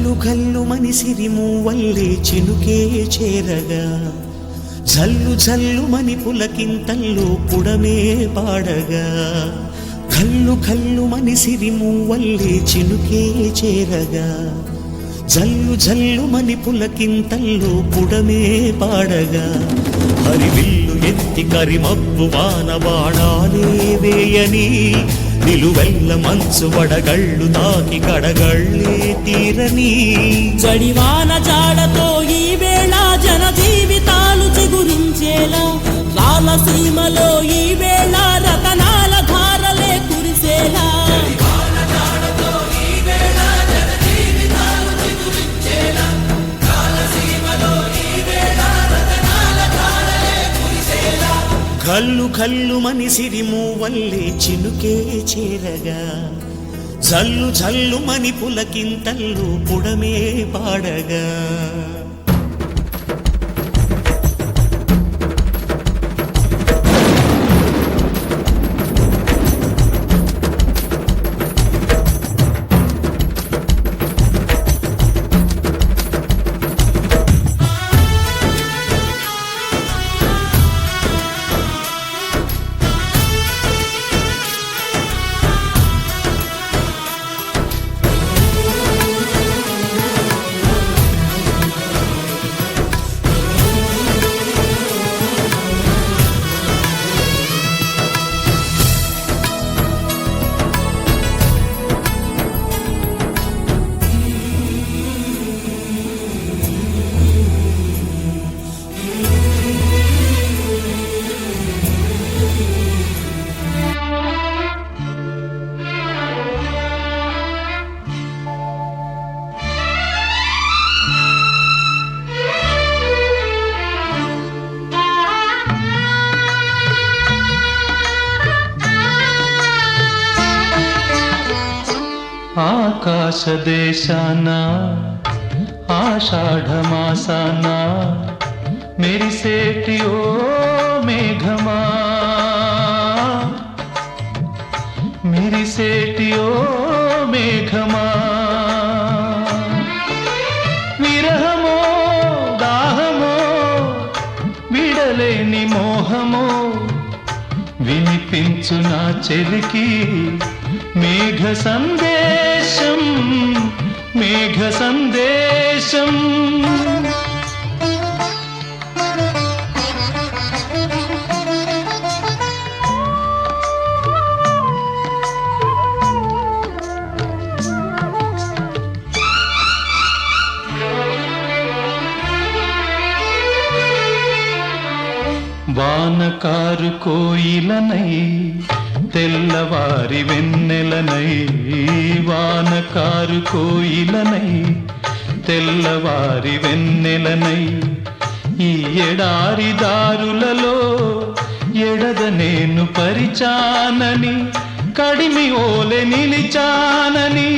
ఘల్లు ఘల్లు మని సిరిమూవల్లే చినుకే చేరగా జల్లు జల్లు మని పులకింతల్లో పుడమే పాడగా ఘల్లు ఘల్లు మని సిరిమూవల్లే చినుకే చేరగా జల్లు జల్లు మని పులకింతల్లో పుడమే పాడగా హరివిల్లు ఎత్తి కరిమబ్బు వాన బాణాలే వేయని నిలువెల్ల మంచు వడగళ్ళు తాకి కడగళ్ళే తీరని జడివాన జాడతో ఈ వేళ జన జీవితాలు చిగురించేలా రాలసీమలో ఈ వేళ రతనాల ధారలే కురిసేలా కల్లు కల్లు మని సిరిమూవల్లే చినుకే చేరగా జల్లు జల్లు మని పులకింతల్లు పుడమే పాడగా ఆకాశదేశాన ఆషాఢమాసాన మెరిసేటి ఓ మేఘమా మెరిసేటి ఓ మేఘమా విరహమో దాహమో విడలేని మోహమో వినిపించు నా చెలికి మేఘ సందేశం మేఘ సందేశం వానకారు కోయిలనై తెల్లవారి వెన్నెలనై వానకారు కోయిలనై తెల్లవారి వెన్నెలనై ఈ ఎడారి దారులలో ఎడద నేను పరిచానని కడిమి ఓలె నిలిచానని